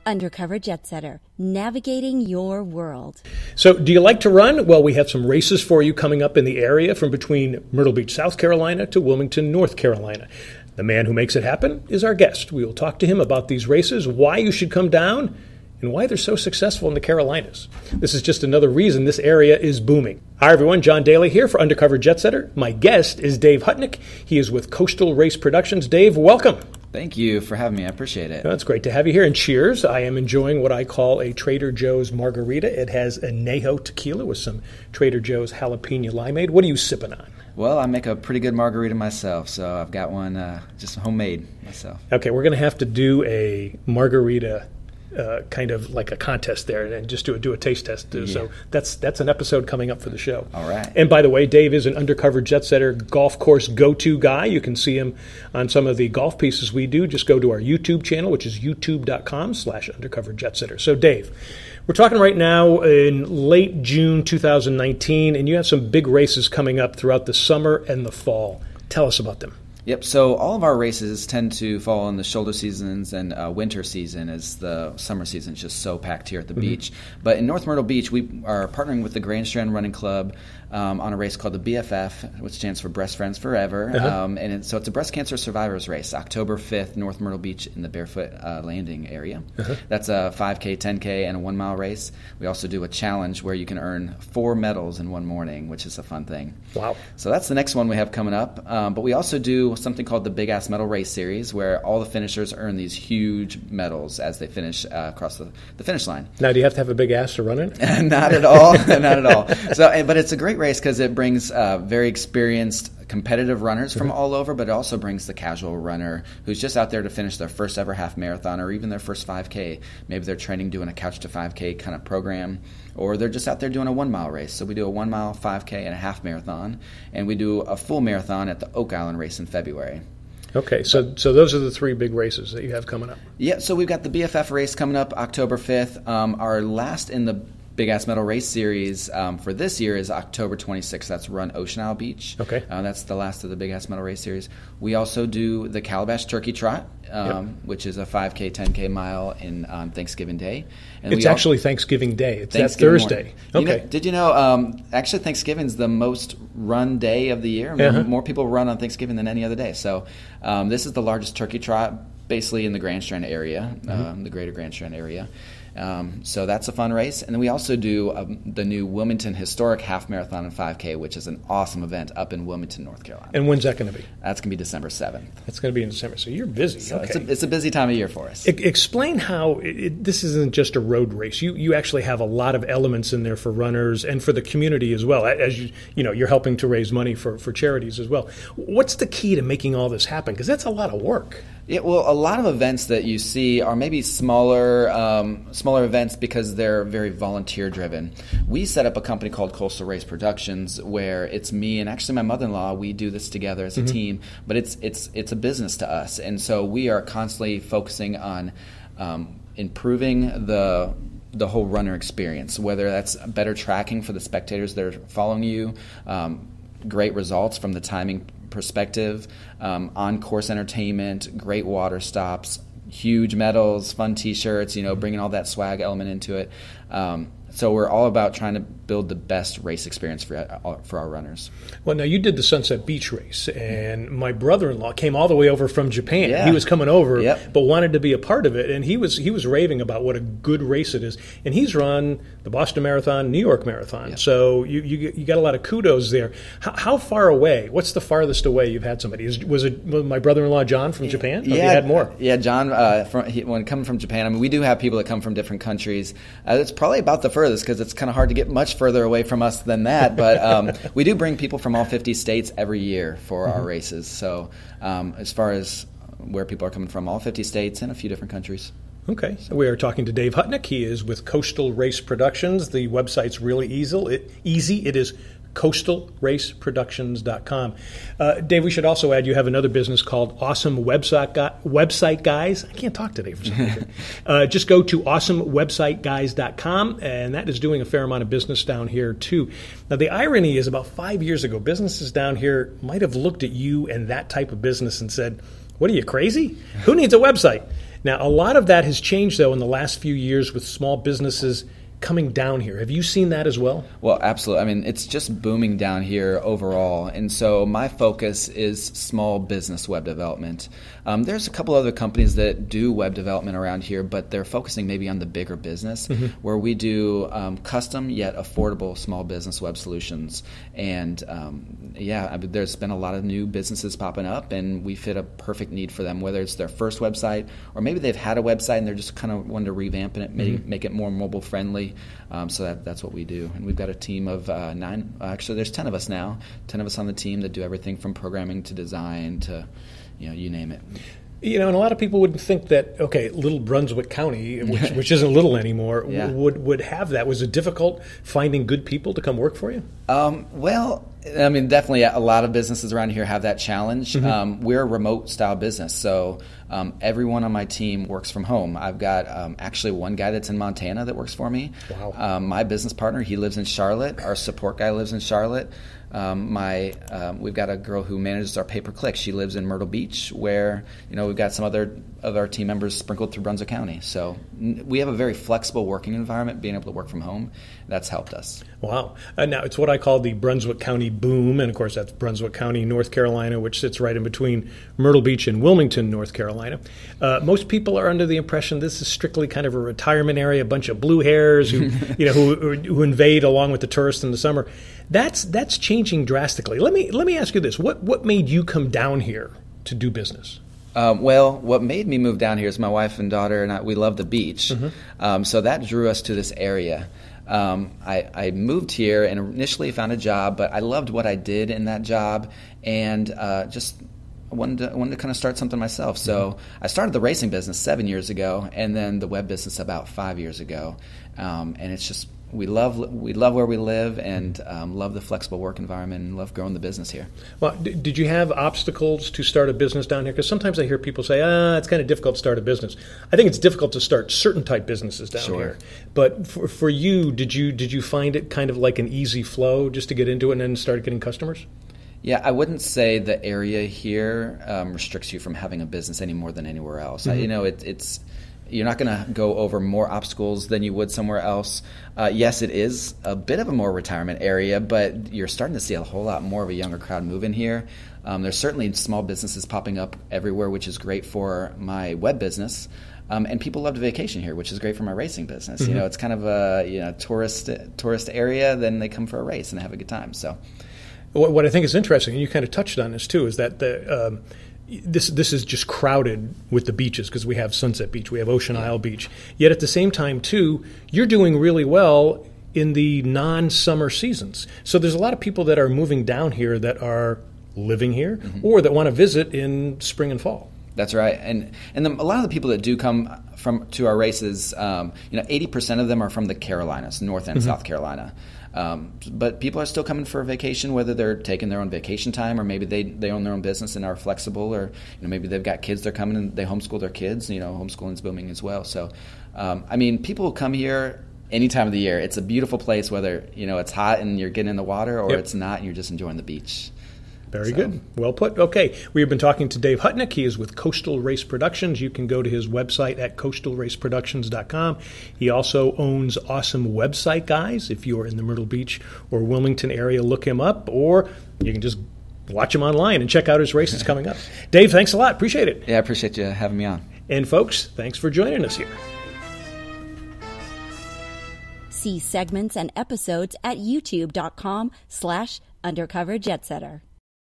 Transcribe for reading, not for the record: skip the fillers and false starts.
Undercover Jet Setter, navigating your world. So, do you like to run? Well, we have some races for you coming up in the area from between Myrtle Beach, South Carolina to Wilmington, North Carolina. The man who makes it happen is our guest. We will talk to him about these races, why you should come down, and why they're so successful in the Carolinas. This is just another reason this area is booming. Hi, everyone. John Daly here for Undercover Jet Setter. My guest is Dave Hutnik. He is with Coastal Race Productions. Dave, welcome. Thank you for having me. I appreciate it. Well, it's great to have you here. And cheers. I am enjoying what I call a Trader Joe's margarita. It has añejo tequila with some Trader Joe's jalapeno limeade. What are you sipping on? Well, I make a pretty good margarita myself, so I've got one just homemade myself. Okay, we're going to have to do a margarita kind of like a contest there and just do a taste test. Yeah. So that's an episode coming up for the show. All right. And by the way, Dave is an undercover jet setter golf course go-to guy. You can see him on some of the golf pieces we do. Just go to our YouTube channel, which is youtube.com/undercoverjetsetter. So Dave, we're talking right now in late June 2019, and you have some big races coming up throughout the summer and the fall. Tell us about them. Yep, so all of our races tend to fall in the shoulder seasons and winter season, as the summer season is just so packed here at the beach. But in North Myrtle Beach, we are partnering with the Grand Strand Running Club on a race called the BFF, which stands for Breast Friends Forever. So it's a breast cancer survivors race, October 5th, North Myrtle Beach in the Barefoot Landing area. That's a 5K, 10K, and a 1 mile race. We also do a challenge where you can earn 4 medals in one morning, which is a fun thing. Wow. So that's the next one we have coming up. But we also do something called the Big Ass Medal Race Series, where all the finishers earn these huge medals as they finish across the finish line. Now, do you have to have a big ass to run it? Not at all. Not at all. So, but it's a great race because it brings very experienced competitive runners from all over, but it also brings the casual runner who's just out there to finish their first ever half marathon or even their first 5K. Maybe they're training doing a couch to 5K kind of program, or they're just out there doing a 1 mile race. So we do a 1 mile, 5K, and a half marathon, and we do a full marathon at the Oak Island race in February. Okay, so those are the 3 big races that you have coming up. Yeah, so we've got the BFF race coming up October 5th. Our last in the Big Ass Medal Race Series for this year is October 26th. That's Run Ocean Isle Beach. Okay. That's the last of the Big Ass Medal Race Series. We also do the Calabash Turkey Trot, which is a 5K, 10K mile on Thanksgiving Day. And it's actually Thanksgiving Day. It's that Thursday. Okay. Did you know, actually Thanksgiving is the most run day of the year. More people run on Thanksgiving than any other day. So this is the largest turkey trot basically in the Grand Strand area, the greater Grand Strand area. So that's a fun race. And then we also do the new Wilmington Historic Half Marathon and 5K, which is an awesome event up in Wilmington, North Carolina. And when's that going to be? That's going to be December 7th. That's going to be in December. So you're busy. So it's a busy time of year for us. Explain how this isn't just a road race. You actually have a lot of elements in there for runners and for the community as well. As you're helping to raise money for charities as well. What's the key to making all this happen? Because that's a lot of work. Yeah, well, a lot of events that you see are maybe smaller events because they're very volunteer-driven. We set up a company called Coastal Race Productions where it's me and actually my mother-in-law. We do this together as a team, but it's a business to us, and so we are constantly focusing on improving the whole runner experience, whether that's better tracking for the spectators that are following you, great results from the timing perspective, on-course entertainment, great water stops, huge medals, fun T-shirts, bringing all that swag element into it. So we're all about trying to build the best race experience for our runners. Well, now you did the Sunset Beach race, and my brother-in-law came all the way over from Japan. Yeah. He was coming over, Yep. but wanted to be a part of it, and he was raving about what a good race it is. And he's run the Boston Marathon, New York Marathon, Yep. so you got a lot of kudos there. How far away? What's the farthest away you've had somebody? Was it my brother-in-law John from Japan? Or have you had more? Yeah, John. When coming from Japan, I mean, we do have people that come from different countries. It's probably about the furthest because it's kind of hard to get much further away from us than that. But we do bring people from all 50 states every year for our races. So as far as where people are coming from, all 50 states and a few different countries. Okay, so we are talking to Dave Hutnik. He is with Coastal Race Productions. The website's really easy. It is coastalraceproductions.com. Dave, we should also add you have another business called Awesome Website Guys. I can't talk today for some reason. Just go to awesomewebsiteguys.com, and that is doing a fair amount of business down here too. Now, the irony is about 5 years ago, businesses down here might have looked at you and that type of business and said, what are you, crazy? Who needs a website? Now, a lot of that has changed, though, in the last few years with small businesses coming down here. Have you seen that as well? Well, absolutely. I mean, it's just booming down here overall. And so my focus is small business web development. There's a couple other companies that do web development around here, but they're focusing maybe on the bigger business, where we do custom yet affordable small business web solutions. And there's been a lot of new businesses popping up, and we fit a perfect need for them, whether it's their first website or maybe they've had a website and they're just kind of wanting to revamp it, make it more mobile friendly. So that's what we do. And we've got a team of 9. Actually, there's 10 of us now. 10 of us on the team that do everything from programming to design to, you name it. And a lot of people would think that, Little Brunswick County, which isn't little anymore, would have that. Was it difficult finding good people to come work for you? Well, I mean, definitely a lot of businesses around here have that challenge. We're a remote-style business, so everyone on my team works from home. I've got actually one guy that's in Montana that works for me. Wow. My business partner, he lives in Charlotte. Our support guy lives in Charlotte. We've got a girl who manages our pay-per-click. She lives in Myrtle Beach, where we've got some other of our team members sprinkled through Brunswick County. So we have a very flexible working environment. Being able to work from home, that's helped us. Wow. Now it's what I call the Brunswick County boom, and of course that's Brunswick County, North Carolina, which sits right in between Myrtle Beach and Wilmington, North Carolina. Most people are under the impression this is strictly kind of a retirement area, a bunch of blue hairs who who invade along with the tourists in the summer. That's changing drastically. Let me ask you this: what made you come down here to do business? Well, what made me move down here is my wife and daughter, and we love the beach. So that drew us to this area. I moved here and initially found a job, but I loved what I did in that job, and just wanted to kind of start something myself. So I started the racing business 7 years ago, and then the web business about 5 years ago. And it's just we love where we live, and love the flexible work environment, and love growing the business here. Well, did you have obstacles to start a business down here? Because sometimes I hear people say, it's kind of difficult to start a business. I think it's difficult to start certain type businesses down here. But for you, did you find it kind of like an easy flow just to get into it and then start getting customers? Yeah, I wouldn't say the area here restricts you from having a business any more than anywhere else. It's you're not going to go over more obstacles than you would somewhere else. Yes, it is a bit of a more retirement area, but you're starting to see a whole lot more of a younger crowd move in here. There's certainly small businesses popping up everywhere, which is great for my web business. And people love to vacation here, which is great for my racing business. It's kind of a tourist area. Then they come for a race and they have a good time. So, what I think is interesting, and you kind of touched on this too, is that this is just crowded with the beaches, because we have Sunset Beach, we have Ocean Isle Beach. Yet at the same time, too, you're doing really well in the non-summer seasons. So there's a lot of people that are moving down here that are living here or that want to visit in spring and fall. That's right, and a lot of the people that do come to our races, 80% of them are from the Carolinas, North and South Carolina. But people are still coming for a vacation, whether they're taking their own vacation time or maybe they own their own business and are flexible, or maybe they've got kids, they're coming and they homeschool their kids. Homeschooling's booming as well. So, people come here any time of the year. It's a beautiful place, whether it's hot and you're getting in the water or it's not and you're just enjoying the beach. Very good. Well put. Okay, we have been talking to Dave Hutnik. He is with Coastal Race Productions. You can go to his website at coastalraceproductions.com. He also owns Awesome Website Guys. If you're in the Myrtle Beach or Wilmington area, look him up, or you can just watch him online and check out his races coming up. Dave, thanks a lot. Appreciate it. Yeah, I appreciate you having me on. And folks, thanks for joining us here. See segments and episodes at youtube.com/undercoverjetsetter.